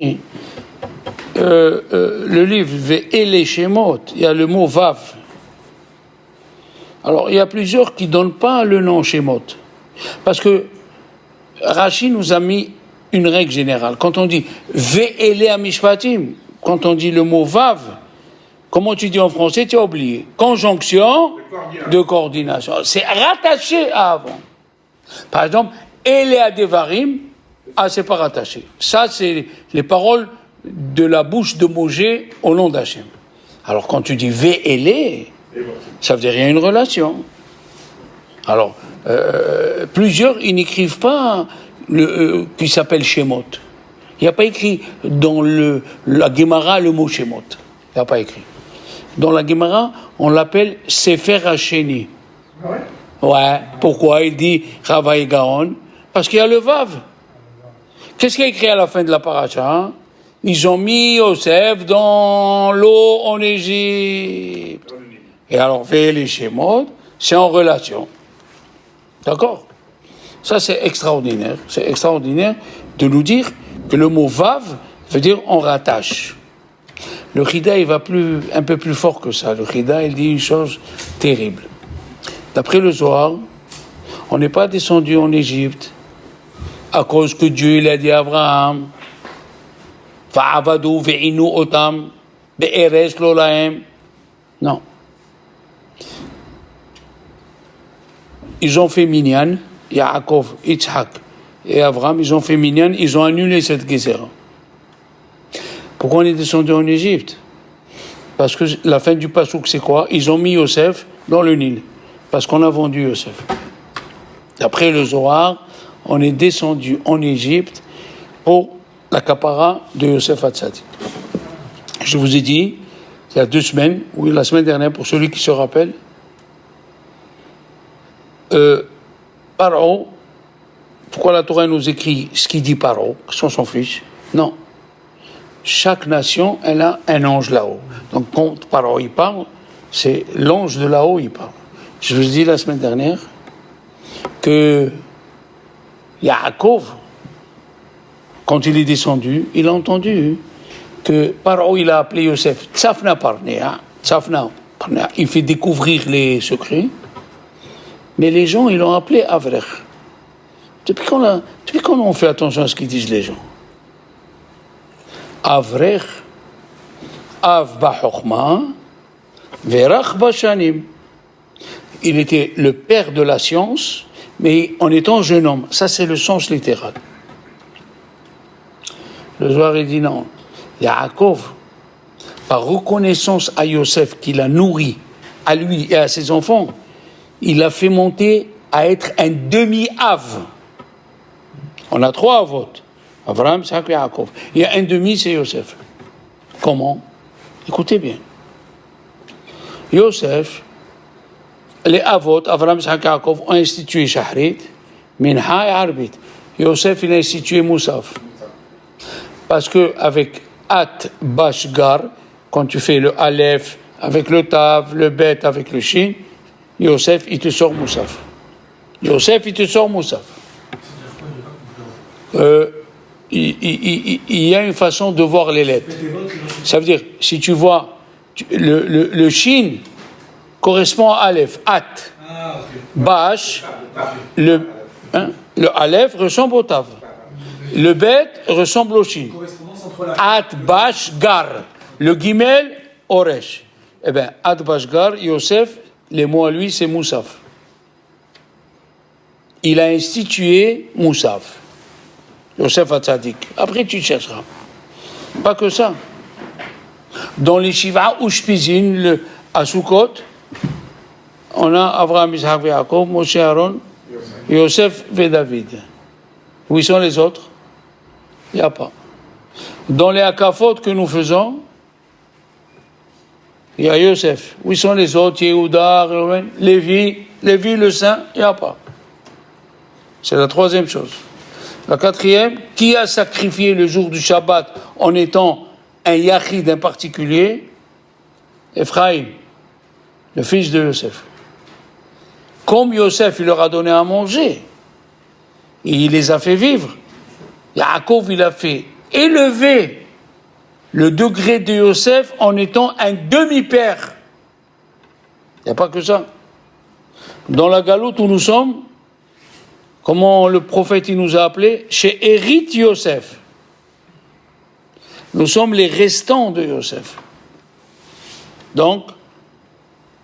Le livre Ve'ele Shemot, il y a le mot Vav. Alors, il y a plusieurs qui ne donnent pas le nom Shemot. Parce que Rashi nous a mis une règle générale. Quand on dit Ve'ele Amishpatim, quand on dit le mot Vav, comment tu dis en français, tu as oublié. Conjonction de coordination. C'est rattaché à avant. Par exemple, Elea Devarim, c'est pas rattaché. Ça, c'est les paroles de la bouche de Moshe au nom d'Hachem. Alors, quand tu dis Ve'ele, ça veut dire qu'il y a une relation. Alors, plusieurs, ils n'écrivent pas qui s'appelle Shemot. Il n'y a pas écrit dans la Gemara le mot Shemot. Il n'y a pas écrit. Dans la Gemara, on l'appelle Sefer Hasheni. Ouais. Pourquoi il dit Rava et Gaon? Parce qu'il y a le Vav. Qu'est-ce qu'il y a écrit à la fin de la paracha? Ils ont mis Yosef dans l'eau en Égypte. Et alors, Ve'ele Shemot, c'est en relation. D'accord? Ça, c'est extraordinaire. C'est extraordinaire de nous dire que le mot Vav veut dire on rattache. Le Chida, il va un peu plus fort que ça. Le Chida, il dit une chose terrible. D'après le Zohar, on n'est pas descendu en Égypte à cause que Dieu il a dit à Abraham Fa'avadu ve'inu otam be'eres lo lahem. Non. Ils ont fait Minyan, Yaakov, Yitzhak et Abraham, ils ont fait Minyan, ils ont annulé cette Gézera. Pourquoi on est descendu en Égypte? Parce que la fin du Passouk, c'est quoi? Ils ont mis Yosef dans le Nil. Parce qu'on a vendu Yosef. D'après le Zohar, on est descendu en Égypte pour la capara de Yosef Hatzadik. Je vous ai dit, il y a 2 semaines, ou la semaine dernière, pour celui qui se rappelle, Paro, pourquoi la Torah nous écrit ce qu'il dit Paro, qu'on s'en fiche? Non. Chaque nation, elle a un ange là-haut. Donc quand Paro il parle, c'est l'ange de là-haut il parle. Je vous ai dit la semaine dernière que Yaakov, quand il est descendu, il a entendu que Paro il a appelé Yosef Tzafna Parnea, Tzafna Parnea, il fait découvrir les secrets, mais les gens ils l'ont appelé Avrech. Depuis quand on fait attention à ce qu'ils disent les gens? Avrech, Av Ba'Chokhma, Verach Bashanim. Il était le père de la science, mais en étant jeune homme. Ça, c'est le sens littéral. Le Zohar, il dit non. Yaakov, par reconnaissance à Yosef qu'il a nourri, à lui et à ses enfants, il a fait monter à être un demi-Av. On a 3 Avot. Abraham, Isaac et Yaakov. Il y a un demi, c'est Yosef. Comment? Écoutez bien. Yosef, les Avot, Abraham, Isaac et Yaakov, ont institué Shahrit, Minha et Arbit. Yosef, il a institué Moussaf. Parce que avec At, Bash, Gar, quand tu fais le Aleph avec le Tav, le Bet avec le Shin, Yosef, il te sort Moussaf. Yosef, il te sort Moussaf. Il y a une façon de voir les lettres. Ça veut dire, si tu vois, le Shin correspond à Aleph, At. Bash, le Aleph ressemble au Tav. Le Bet ressemble au Shin. At, Bash, Gar. Le Gimel, Oresh. Eh bien, At, Bash, Gar, Yosef, les mots à lui, c'est Moussaf. Il a institué Moussaf. Yosef Hatzadik. Après, tu chercheras. Pas que ça. Dans les Shiva Ushpizin, à Sukkot, on a Avraham, Isaac, Yaakov, Moshe, Aaron, Yosef et David. Où sont les autres? Il n'y a pas. Dans les Akafot que nous faisons, il y a Yosef. Où sont les autres? Yehuda, Reuven, Lévi le saint, il n'y a pas. C'est la 3e chose. La 4e, qui a sacrifié le jour du Shabbat en étant un Yachid, un particulier? Ephraïm, le fils de Yosef. Comme Yosef, il leur a donné à manger, et il les a fait vivre. Yaakov, il a fait élevé le degré de Yosef en étant un demi-père. Il n'y a pas que ça. Dans la galoute où nous sommes, comment le prophète il nous a appelés, chez Hérite Yosef. Nous sommes les restants de Yosef. Donc,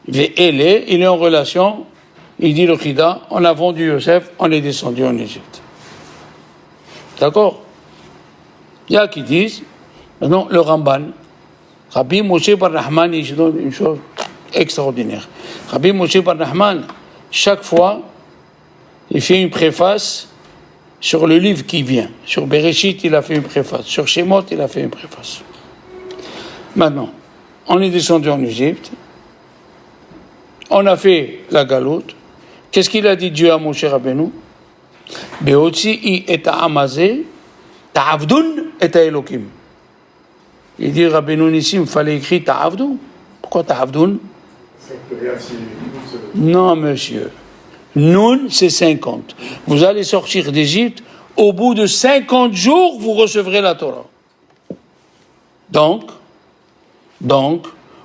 il est en relation, il dit le Chida, on a vendu Yosef, on est descendu en Égypte. D'accord? Il y a qui disent, maintenant le Ramban, Rabbi Moshe Bar Nachman, il donne une chose extraordinaire. Rabbi Moshe Bar Nachman, chaque fois, il fait une préface sur le livre qui vient. Sur Bereshit, il a fait une préface. Sur Shemot, il a fait une préface. Maintenant, on est descendu en Égypte. On a fait la galoute. Qu'est-ce qu'il a dit Dieu à Moshe Rabbeinu? Beotzi et ta'amazé, ta'avdun et ta'elokim. Il dit Rabbeinu Nissim, il fallait écrire ta'avdun. Pourquoi ta'avdun? Non, monsieur. Nun, c'est 50. Vous allez sortir d'Égypte, au bout de 50 jours, vous recevrez la Torah. Donc,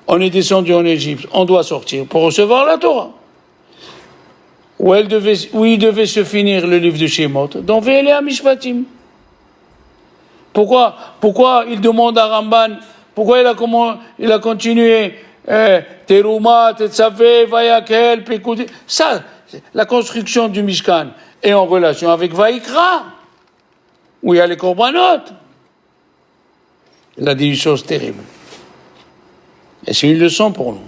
on est descendu en Égypte, on doit sortir pour recevoir la Torah. Où il devait se finir le livre de Shemot, dans Ve'elea Mishpatim. Pourquoi il demande à Ramban, pourquoi il a continué Teruma, Tetzavé, Vayakel, Pekoudi. Ça, la construction du Mishkan est en relation avec Vaïkra, où il y a les Korbanot. Il a dit une chose terrible. Et c'est une leçon pour nous.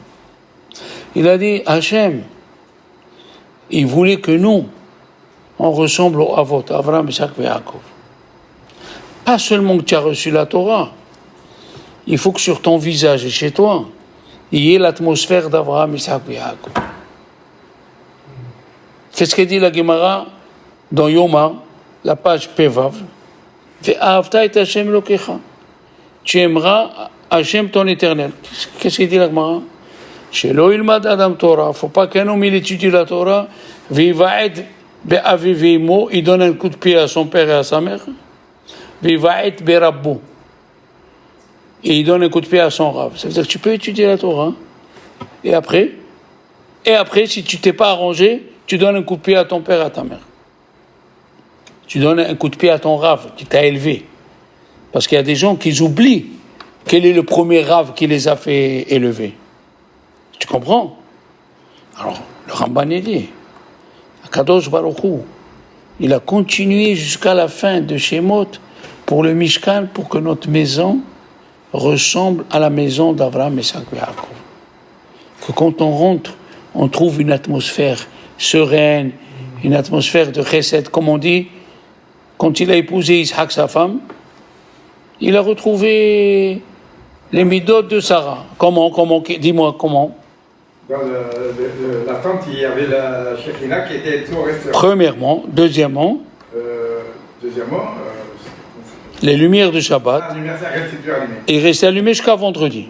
Il a dit, Hachem, il voulait que nous, on ressemble au Avot, Avraham, Isaac et Yaakov. Pas seulement que tu as reçu la Torah, il faut que sur ton visage et chez toi, il y ait l'atmosphère d'Avraham, Isaac et Yaakov. Qu'est-ce que dit la Gemara dans Yoma, la page Pevav? Ve'ahavta et Hashem lokecha. Tu aimeras Hashem ton éternel. Qu'est-ce qu'il dit la Gemara? Shelo ilmad Adam Torah. Faut pas qu'un homme il étudie la Torah. Viva'ed be'avi ve'imo. Il donne un coup de pied à son père et à sa mère. Viva'ed be'rabbu. Et il donne un coup de pied à son rab. Ça veut dire que tu peux étudier la Torah. Et après, si tu t'es pas arrangé, tu donnes un coup de pied à ton père et à ta mère. Tu donnes un coup de pied à ton rave qui t'a élevé. Parce qu'il y a des gens qui oublient quel est le premier rave qui les a fait élever. Tu comprends? Alors, le Ramban dit, Akadosh Baruch Hu, il a continué jusqu'à la fin de Shemot pour le Mishkan, pour que notre maison ressemble à la maison d'Avraham, Isaac et Yaakov. Que quand on rentre, on trouve une atmosphère sereine, une atmosphère de chesed, comme on dit, quand il a épousé Isaac, sa femme, il a retrouvé les midot de Sarah. Comment? Dis-moi, comment? Dans la tente, il y avait la Shekhina qui était tout resté. Premièrement. Deuxièmement, les lumières de Shabbat. La lumière restait plus allumée. Et restait allumé jusqu'à vendredi.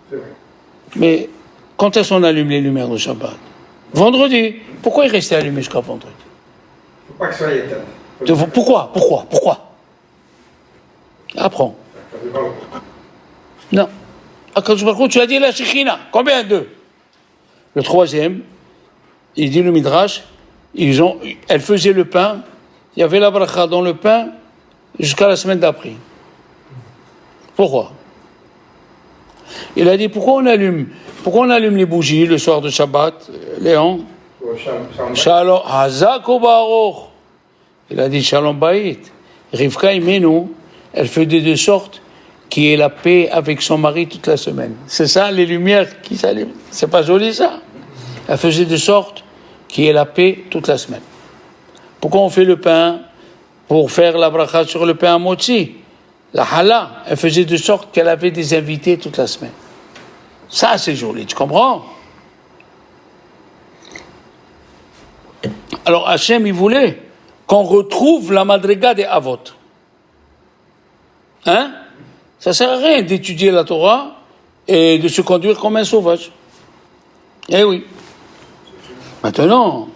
C'est vrai. Mais quand est-ce qu'on allume les lumières de Shabbat? Vendredi. Pourquoi il restait allumé jusqu'à vendredi? Il ne faut pas que ça soit éteint. Pourquoi? Apprends. Non. Akadosh Baruch Hu, tu as dit la Shekhina. Combien? 2. Le troisième, il dit le Midrash, elle faisait le pain, il y avait la bracha dans le pain jusqu'à la semaine d'après. Pourquoi? Il a dit pourquoi on allume les bougies le soir de Shabbat, Léon? Shalom, Hazak ou Baruch. Il a dit Shalom Bayit. Rivka Imenu, elle faisait de sorte qu'il y ait la paix avec son mari toute la semaine. C'est ça, les lumières qui s'allument. C'est pas joli ça? Elle faisait de sorte qu'il y ait la paix toute la semaine. Pourquoi on fait le pain? Pour faire la bracha sur le pain à motzi. La hala, elle faisait de sorte qu'elle avait des invités toute la semaine. Ça, c'est joli, tu comprends? Alors Hachem, il voulait qu'on retrouve la madriga des Avot. Hein? Ça sert à rien d'étudier la Torah et de se conduire comme un sauvage. Eh oui. Maintenant,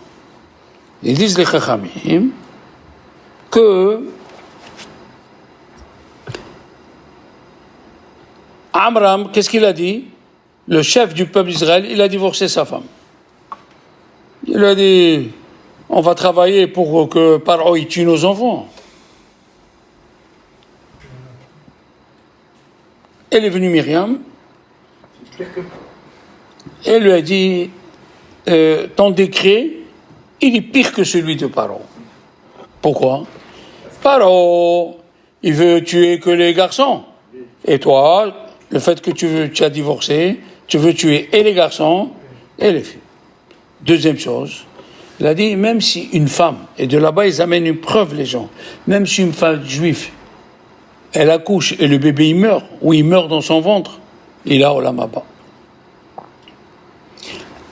ils disent les Chachamim que Amram, qu'est-ce qu'il a dit? Le chef du peuple d'Israël, il a divorcé sa femme. Il a dit, on va travailler pour que Paro il tue nos enfants. Elle est venue Myriam, et elle lui a dit, ton décret, il est pire que celui de Paro. Pourquoi? Paro, il veut tuer que les garçons. Et toi, le fait que tu as divorcé, tu veux tuer et les garçons et les filles. Deuxième chose, il a dit, même si une femme, et de là-bas ils amènent une preuve les gens, même si une femme juive, elle accouche et le bébé il meurt, ou il meurt dans son ventre, il a Olam Haba.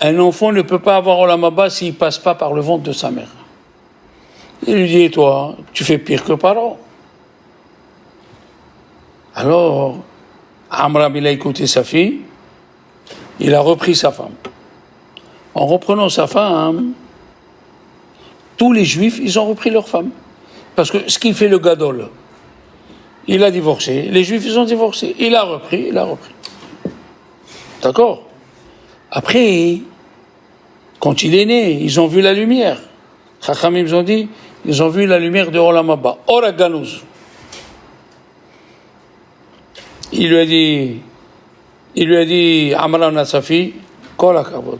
Un enfant ne peut pas avoir Olam Haba s'il ne passe pas par le ventre de sa mère. Il lui dit, toi, tu fais pire que Paro. Alors, Amram, il a écouté sa fille, il a repris sa femme. En reprenant sa femme, tous les juifs, ils ont repris leur femme. Parce que ce qu'il fait le Gadol, il a divorcé, les juifs, ils ont divorcé. Il a repris. D'accord? Après, quand il est né, ils ont vu la lumière. Chachamim, ils ont dit, ils ont vu la lumière de Olam Haba. Ora Ganuz. Il lui a dit, Amram à sa fille, Kol HaKavod.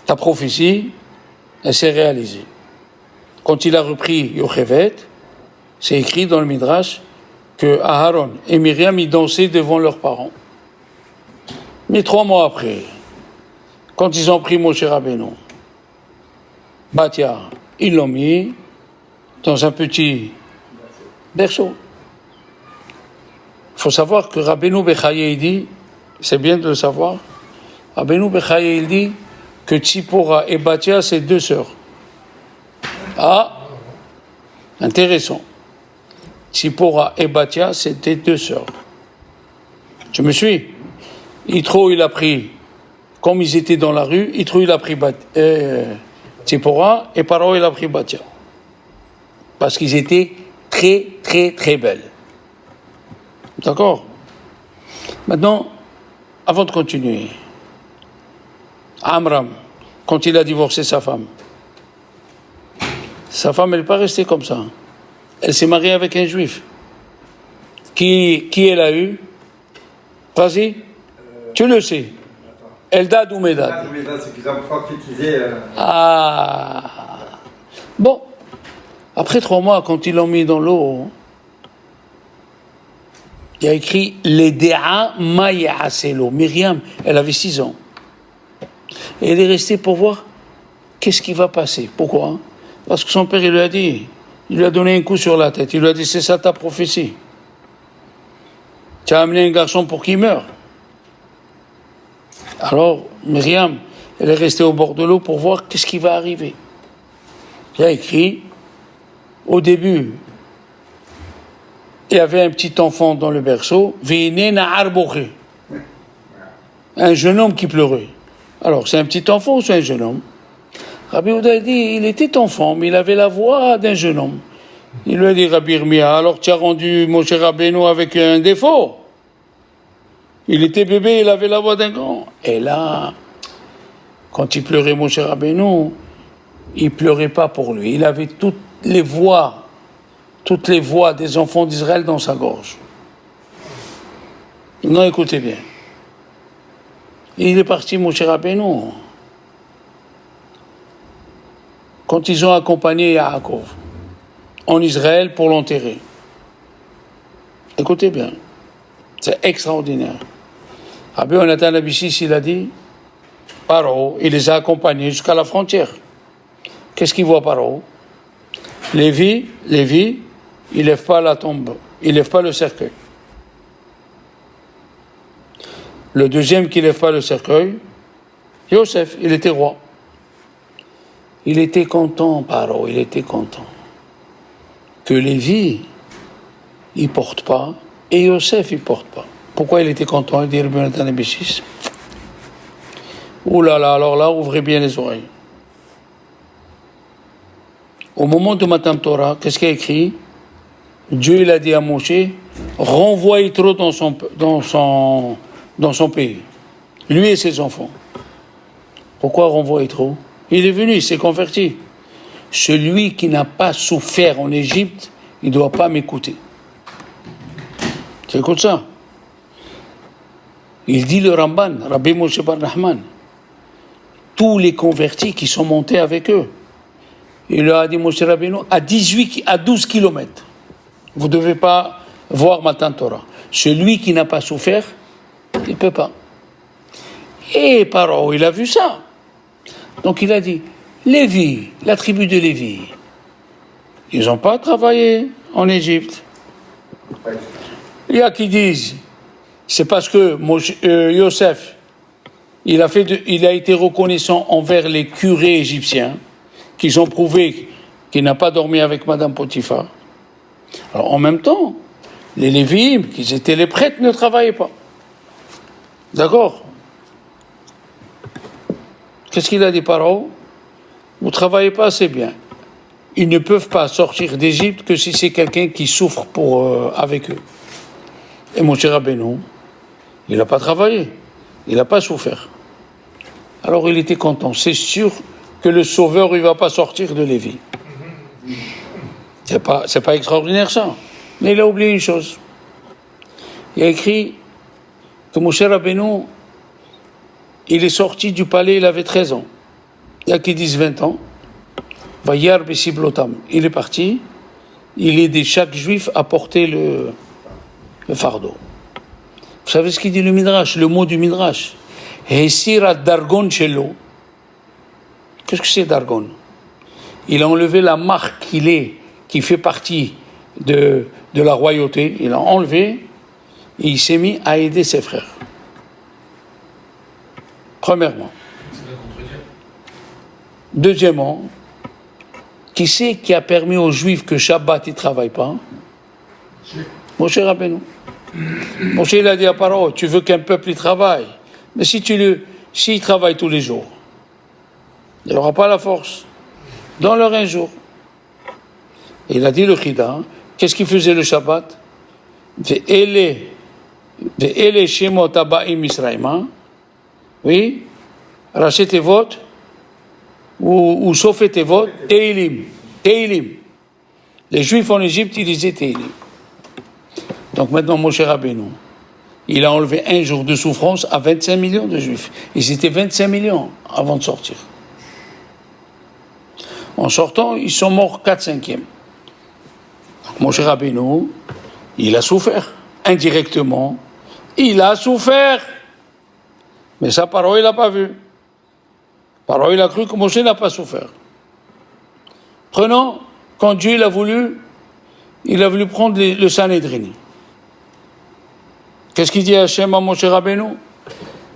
Ta prophétie, elle s'est réalisée. Quand il a repris Yochevet, c'est écrit dans le Midrash que Aharon et Myriam y dansaient devant leurs parents. Mais 3 mois après, quand ils ont pris Moshe Rabbeinu, Batia, ils l'ont mis dans un petit berceau. Il faut savoir que Rabbeinu Bechaye, il dit, c'est bien de le savoir, Rabbeinu Bechaye, il dit que Tzipora et Batia, c'est 2 sœurs. Ah, intéressant. Tzipora et Batia, c'était 2 sœurs. Tu me suis? Yitro, il a pris, comme ils étaient dans la rue, Yitro, il a pris Tzipora et Paro, il a pris Batia. Parce qu'ils étaient très, très, très belles. D'accord? Maintenant, avant de continuer, Amram, quand il a divorcé sa femme, elle n'est pas restée comme ça. Elle s'est mariée avec un juif. Qui elle a eu? Vas-y, tu le sais. Eldad ou Medad? C'est qu'ils ont prophétisé. Ah. Bon. Après 3 mois, quand ils l'ont mis dans l'eau, il y a écrit L'Edea Mayaselo. Myriam, elle avait 6 ans. Et elle est restée pour voir qu'est-ce qui va passer. Pourquoi? Parce que son père, il lui a dit, il lui a donné un coup sur la tête. Il lui a dit, c'est ça ta prophétie. Tu as amené un garçon pour qu'il meure. Alors, Myriam, elle est restée au bord de l'eau pour voir qu'est-ce qui va arriver. Il y a écrit, au début, il y avait un petit enfant dans le berceau, un jeune homme qui pleurait. Alors, c'est un petit enfant ou c'est un jeune homme? Rabbi Yehuda dit, il était enfant, mais il avait la voix d'un jeune homme. Il lui a dit, Rabbi Irmia, alors tu as rendu Moshe Rabbeinu avec un défaut. Il était bébé, il avait la voix d'un grand. Et là, quand il pleurait Moshe Rabbeinu, il pleurait pas pour lui. Il avait toutes les voix des enfants d'Israël dans sa gorge. Non, écoutez bien. Il est parti, Moshe Rabbeinu. Quand ils ont accompagné Yaakov en Israël pour l'enterrer. Écoutez bien. C'est extraordinaire. Rabbi Yonatan Abissis, il a dit, Paro, il les a accompagnés jusqu'à la frontière. Qu'est-ce qu'il voit Paro? Lévi, il lève pas la tombe, il lève pas le cercueil. Le deuxième qui lève pas le cercueil, Yosef, il était roi. Il était content, Paro, il était content. Que Lévi, il porte pas, et Yosef, il porte pas. Pourquoi il était content? Il dit, Rabbi Yonatan Abissis. Ouh là là, alors là, ouvrez bien les oreilles. Au moment de Matan Torah, qu'est-ce qu'il y a écrit? Dieu, il a dit à Moshe, renvoie Yitro dans son pays, lui et ses enfants. Pourquoi renvoie Yitro? Il est venu, il s'est converti. Celui qui n'a pas souffert en Égypte, il ne doit pas m'écouter. Tu écoutes ça? Il dit le Ramban, Rabbi Moshe bar Nachman, tous les convertis qui sont montés avec eux. Il leur a dit, Moshe Rabbeinu, à 12 kilomètres, vous ne devez pas voir Matan Torah. Celui qui n'a pas souffert, il ne peut pas. Et Paro, il a vu ça. Donc il a dit, Lévi, la tribu de Lévi, ils n'ont pas travaillé en Égypte. Il y a qui disent, c'est parce que Yosef, il a été reconnaissant envers les curés égyptiens, qu'ils ont prouvé qu'il n'a pas dormi avec Madame Potiphar. Alors en même temps, les Lévi'im, qui étaient les prêtres, ne travaillaient pas. D'accord? Qu'est-ce qu'il a dit Paro? Vous ne travaillez pas assez bien. Ils ne peuvent pas sortir d'Égypte que si c'est quelqu'un qui souffre avec eux. Et Moshe Rabbeinu, il n'a pas travaillé, il n'a pas souffert. Alors il était content. C'est sûr que le Sauveur, il ne va pas sortir de Lévi. C'est pas extraordinaire ça. Mais il a oublié une chose. Il a écrit que Moshe Rabbeinu, il est sorti du palais, il avait 13 ans. Il y a qui disent 20 ans. Vayar Besiblotam. Il est parti. Il aidait chaque juif à porter le fardeau. Vous savez ce qu'il dit le Midrash, le mot du Midrash? Hesira Dargon Shelo. Qu'est-ce que c'est Dargon? Il a enlevé la marque qui fait partie de la royauté. Il l'a enlevé et il s'est mis à aider ses frères. Premièrement. Deuxièmement, qui c'est qui a permis aux Juifs que Shabbat ils ne travaillent pas? Moshe Rabbeinu. Moshe il a dit à Paro, tu veux qu'un peuple y travaille, mais s'il travaille tous les jours, il n'aura pas la force. Donne-leur un jour. Et il a dit le Chida, qu'est-ce qu'il faisait le Shabbat? Ve'ele shemot aba'im Misraïma, oui, Raché Tevot, ou Sofet Tevot, Teilim. Les Juifs en Égypte, ils disaient Teilim. Donc maintenant, Moshe Rabbeinu, il a enlevé un jour de souffrance à 25 millions de Juifs. Ils étaient 25 millions avant de sortir. En sortant, ils sont morts 4/5. Moshe Rabbeinu, il a souffert. Indirectement, il a souffert. Mais ça, Paro, il n'a pas vu. Paro, il a cru que Moshe n'a pas souffert. Prenons, quand Dieu il a voulu prendre le Sanhédrin. Qu'est-ce qu'il dit Hachem à Moshe Rabbeinu?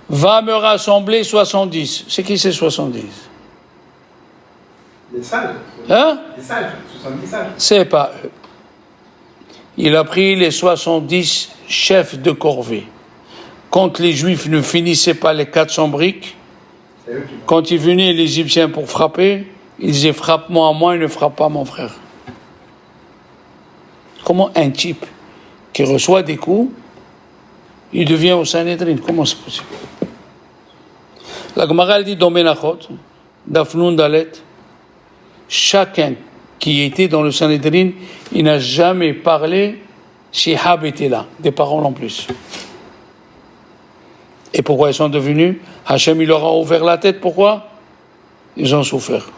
Va me rassembler 70. C'est qui ces 70? Les sages. Hein? Les sages, 70 sages. C'est pas eux. Il a pris les 70 chefs de corvée. Quand les Juifs ne finissaient pas les 400 briques, quand ils venaient les Égyptiens pour frapper, ils disaient frappe-moi à moi et ne frappe pas mon frère. Comment un type qui reçoit des coups, il devient au Sanhédrin? Comment c'est possible? La Gemara dit dans Menachot, Dafnun Dalet, chacun qui était dans le Sanhédrin, il n'a jamais parlé si Hab était là, des paroles en plus. Et pourquoi ils sont devenus? Hachem, il leur a ouvert la tête, pourquoi? Ils ont souffert.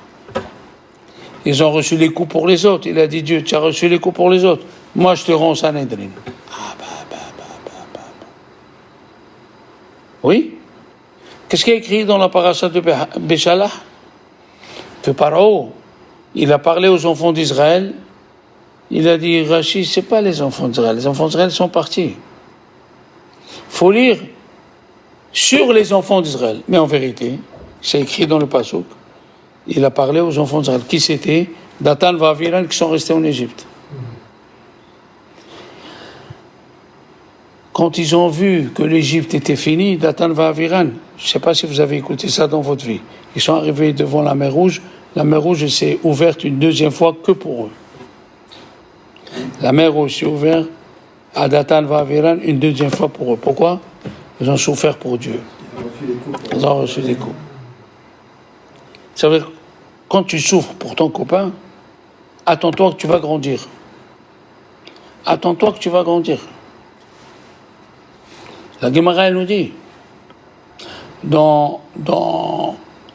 Ils ont reçu les coups pour les autres. Il a dit, Dieu, tu as reçu les coups pour les autres. Moi, je te rends au Sanhédrin. Oui? Qu'est-ce qu'il y a écrit dans la paracha de Béchalah? Que Paro, il a parlé aux enfants d'Israël. Il a dit, Rachid, ce n'est pas les enfants d'Israël. Les enfants d'Israël sont partis. Il faut lire sur les enfants d'Israël. Mais en vérité, c'est écrit dans le Passouk. Il a parlé aux enfants d'Israël. Qui c'était? Datan et Aviran qui sont restés en Égypte. Quand ils ont vu que l'Égypte était finie, Datan et Aviran, je ne sais pas si vous avez écouté ça dans votre vie, ils sont arrivés devant la mer Rouge. La mer Rouge s'est ouverte une deuxième fois que pour eux. La mer Rouge s'est ouverte Adatan Vaviran, une deuxième fois pour eux. Pourquoi? Ils ont souffert pour Dieu. Ils ont reçu des coups. Ça veut dire, quand tu souffres pour ton copain, attends-toi que tu vas grandir. Attends-toi que tu vas grandir. La Gemara, elle nous dit, dans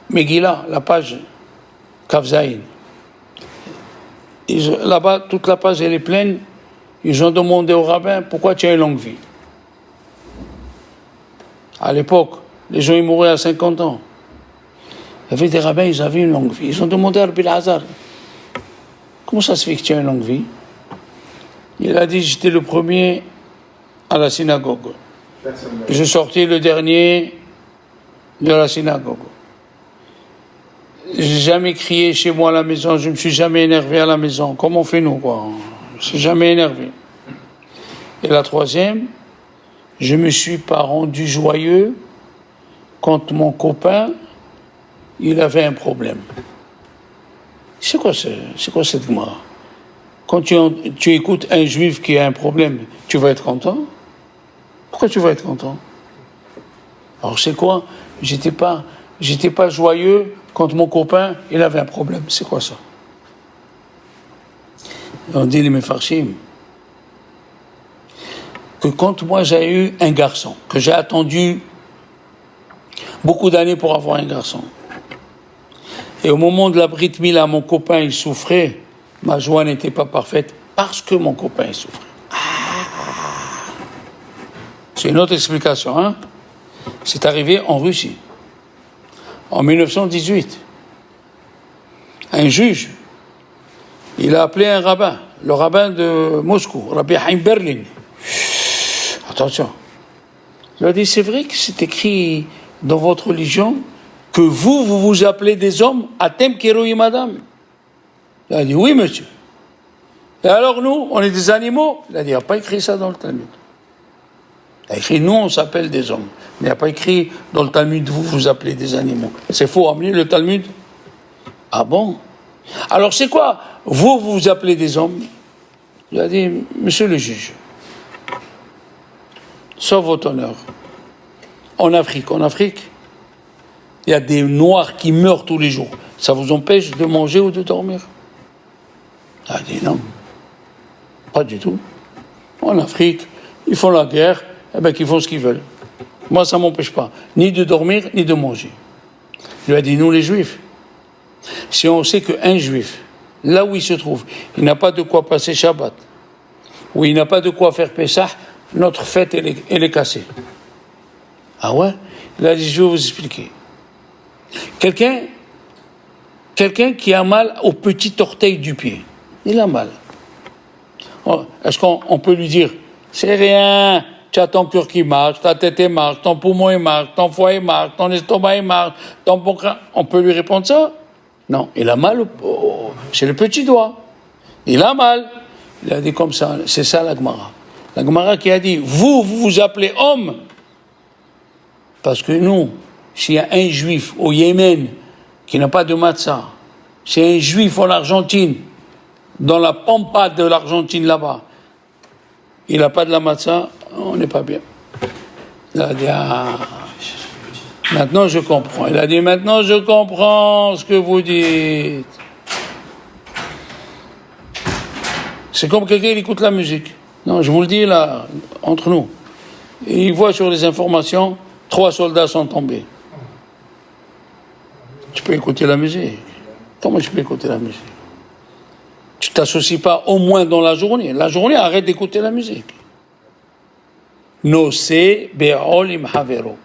Megillah, la page Kavzaïn, là-bas, toute la page, elle est pleine. Ils ont demandé au rabbin, pourquoi tu as une longue vie? À l'époque, les gens ils mouraient à 50 ans. Il y avait des rabbins, ils avaient une longue vie. Ils ont demandé à Rabbi Elazar, comment ça se fait que tu as une longue vie? Il a dit, j'étais le premier à la synagogue. Je sortais le dernier de la synagogue. J'ai jamais crié chez moi à la maison, je me suis jamais énervé à la maison. Comment on fait nous, quoi? Je me suis jamais énervé. Et la troisième, je me suis pas rendu joyeux quand mon copain, il avait un problème. C'est quoi cette Gemara? Quand tu écoutes un juif qui a un problème, tu vas être content? Pourquoi tu vas être content? Alors c'est quoi? J'étais pas joyeux quand mon copain, il avait un problème. C'est quoi ça? On dit les Mefarshim que quand moi j'ai eu un garçon, que j'ai attendu beaucoup d'années pour avoir un garçon, et au moment de la Brit Mila, mon copain il souffrait, ma joie n'était pas parfaite parce que mon copain il souffrait. C'est une autre explication, hein? C'est arrivé en Russie, en 1918. Un juge, il a appelé un rabbin, le rabbin de Moscou, Rabbi Haim Berlin. Attention. Il a dit, c'est vrai que c'est écrit dans votre religion que vous vous appelez des hommes, Atem Keroui Madame. Il a dit, oui, monsieur. Et alors nous, on est des animaux? Il a dit, il n'a pas écrit ça dans le Talmud. Il a écrit, nous, on s'appelle des hommes. Mais il n'a pas écrit dans le Talmud, vous vous appelez des animaux. C'est faux, amenez le Talmud. Ah bon? Alors c'est quoi? Vous vous appelez des hommes? Il a dit, monsieur le juge, sauf votre honneur. En Afrique, il y a des Noirs qui meurent tous les jours. Ça vous empêche de manger ou de dormir? Il a dit non. Pas du tout. En Afrique, ils font la guerre, eh bien qu'ils font ce qu'ils veulent. Moi, ça ne m'empêche pas, ni de dormir, ni de manger. Il lui a dit, nous les Juifs, si on sait qu'un Juif, là où il se trouve, il n'a pas de quoi passer Shabbat, ou il n'a pas de quoi faire Pessah, notre fête, elle est cassée. Ah ouais? Il a dit, je vais vous expliquer. Quelqu'un qui a mal au petit orteil du pied, il a mal. Est-ce qu'on peut lui dire, c'est rien, tu as ton cœur qui marche, ta tête marche, ton poumon marche, ton foie marche, ton estomac marche, ton pancréas. On peut lui répondre ça? Non, il a mal c'est le petit doigt. Il a mal. Il a dit comme ça, c'est ça la Gemara. La Gemara qui a dit, vous vous appelez homme. Parce que nous, s'il y a un juif au Yémen qui n'a pas de matzah, s'il y a un juif en Argentine, dans la pampa de l'Argentine là-bas, il n'a pas de la matzah, on n'est pas bien. Il a dit, maintenant je comprends. Il a dit, maintenant je comprends ce que vous dites. C'est comme quelqu'un qui écoute la musique. Non, je vous le dis là, entre nous. Et il voit sur les informations, 3 soldats sont tombés. Tu peux écouter la musique. Comment tu peux écouter la musique? Tu t'associes pas au moins dans la journée. La journée, arrête d'écouter la musique. Nosé be'olim havero.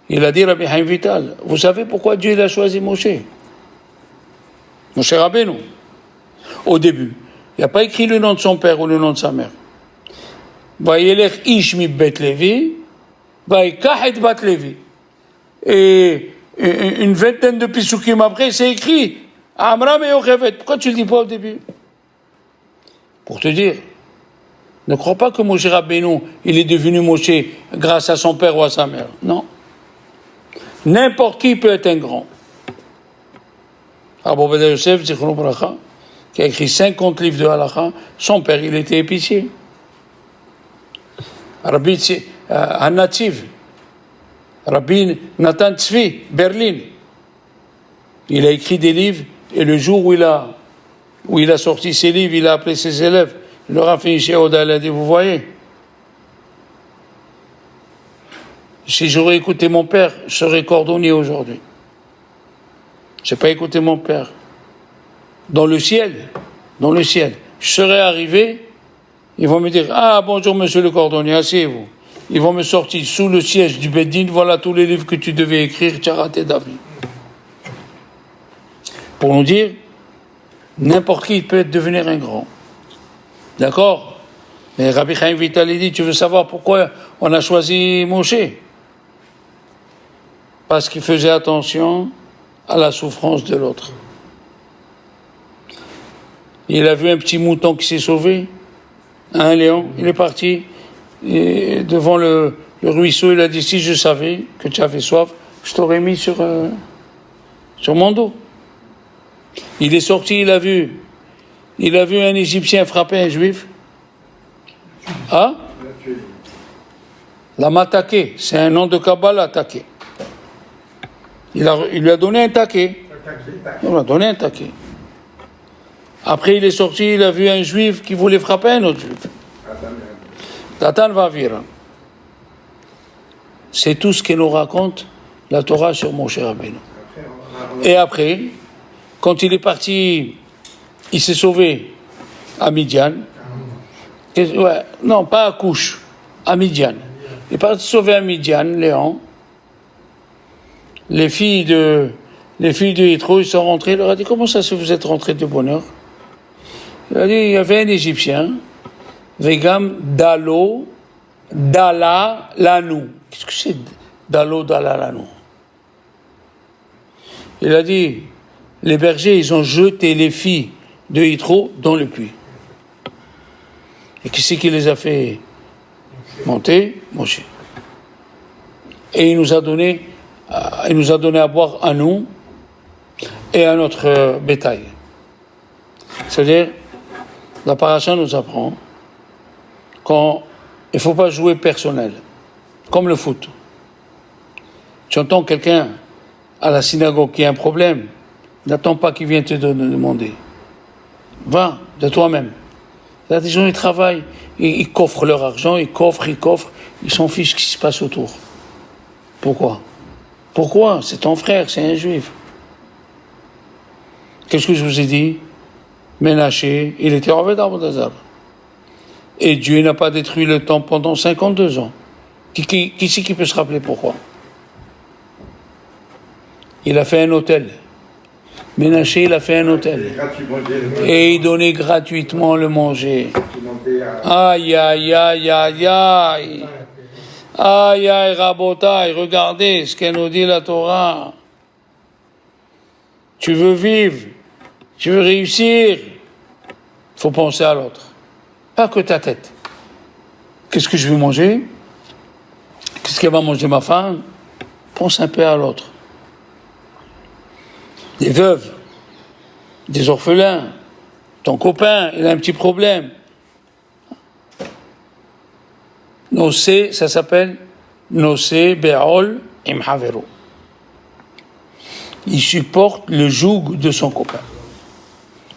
Il a dit Rabbi Haim Vital, vous savez pourquoi Dieu a choisi Moshe? Moshe Rabbeinu. Au début, il n'a pas écrit le nom de son père ou le nom de sa mère. Vayelech ish mi bet Levi, vayikach et bat Levi. Et une vingtaine de pisukim après, c'est écrit Amram et Yochevet. Pourquoi tu ne le dis pas au début? Pour te dire, ne crois pas que Moshe Rabbeinu, il est devenu Moshe grâce à son père ou à sa mère. Non. N'importe qui peut être un grand. Abou Beda Yosef, Zichrono Bracha, qui a écrit 50 livres de halakha, son père, il était épicier. Rabbi Hanativ, Rabbi Nathan Tzvi, Berlin. Il a écrit des livres et le jour où il a sorti ses livres, il a appelé ses élèves, il leur a fait une chéoda, il a dit, vous voyez, si j'aurais écouté mon père, je serais cordonnier aujourd'hui. Je n'ai pas écouté mon père. Dans le ciel, je serais arrivé, ils vont me dire, ah bonjour monsieur le cordonnier, asseyez-vous. Ils vont me sortir sous le siège du Beddin, voilà tous les livres que tu devais écrire, tu as raté David. Pour nous dire, n'importe qui peut devenir un grand. D'accord? Mais Rabbi Chaim Vital dit, tu veux savoir pourquoi on a choisi Moshe? Parce qu'il faisait attention à la souffrance de l'autre. Il a vu un petit mouton qui s'est sauvé, un lion, il est parti et devant le ruisseau, il a dit, si je savais que tu avais soif, je t'aurais mis sur mon dos. Il est sorti, il a vu un Égyptien frapper un Juif. Ah? La mataké, c'est un nom de Kabbalah, taquet. Il lui a donné un taquet. Il lui a donné un taquet. Après, il est sorti, il a vu un Juif qui voulait frapper un autre Juif. Datan Vavira. C'est tout ce que nous raconte la Torah sur Moshe Rabbeinu. Et après, quand il est parti, il s'est sauvé à Midian. Non, pas à Couche, à Midian. Il est parti sauver à Midian, Léon. Les filles de Yitro, ils sont rentrées. Il leur a dit, comment ça se fait vous êtes rentrés de bonne heure? Il a dit, il y avait un Égyptien, Vegam Dalo, Dala, Lanou. Qu'est-ce que c'est Dalo, Dala, Lanou? Il a dit, les bergers, ils ont jeté les filles de Yitro dans le puits. Et qui c'est qui les a fait monter? Moshe. Et il nous a donné à boire à nous et à notre bétail. C'est-à-dire, la paracha nous apprend qu'il ne faut pas jouer personnel, comme le foot. Tu entends quelqu'un à la synagogue qui a un problème, n'attends pas qu'il vienne te demander. Va de toi-même. Là, des gens, ils travaillent, ils coffrent leur argent, ils coffrent, ils s'en fichent ce qui se passe autour. Pourquoi? C'est ton frère, c'est un juif. Qu'est-ce que je vous ai dit? Ménaché, il était Oved Abodazar. Et Dieu n'a pas détruit le temple pendant 52 ans. Qui c'est qui peut se rappeler pourquoi? Il a fait un hôtel. Ménaché, il a fait un hôtel. Et il donnait gratuitement le manger. Aïe, aïe, aïe, aïe, aïe. Aïe, aïe, Rabotai, regardez ce qu'elle nous dit la Torah. Tu veux vivre, tu veux réussir, il faut penser à l'autre. Pas que ta tête. Qu'est-ce que je vais manger? Qu'est-ce qu'elle va manger ma femme? Pense un peu à l'autre. Des veuves, des orphelins, ton copain, il a un petit problème. Nosé, ça s'appelle Nosé Be'ol Im Havero. Il supporte le joug de son copain.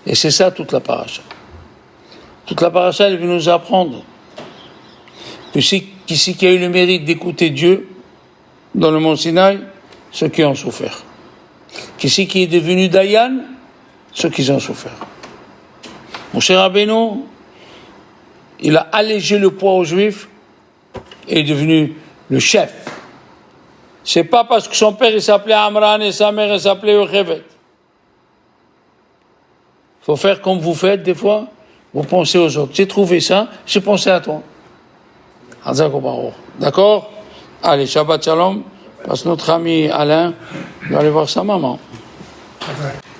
Et c'est ça toute la paracha. Toute la paracha, elle veut nous apprendre que qui c'est qui a eu le mérite d'écouter Dieu dans le mont Sinaï? Ceux qui ont souffert. Qui c'est qui est devenu Dayan? Ceux qui ont souffert. Moshe Rabbeinu, il a allégé le poids aux Juifs et est devenu le chef. C'est pas parce que son père il s'appelait Amran et sa mère elle s'appelait Yocheved. Faut faire comme vous faites des fois. Vous pensez aux autres. J'ai trouvé ça, j'ai pensé à toi. D'accord? Allez, Shabbat Shalom. Parce que notre ami Alain va aller voir sa maman.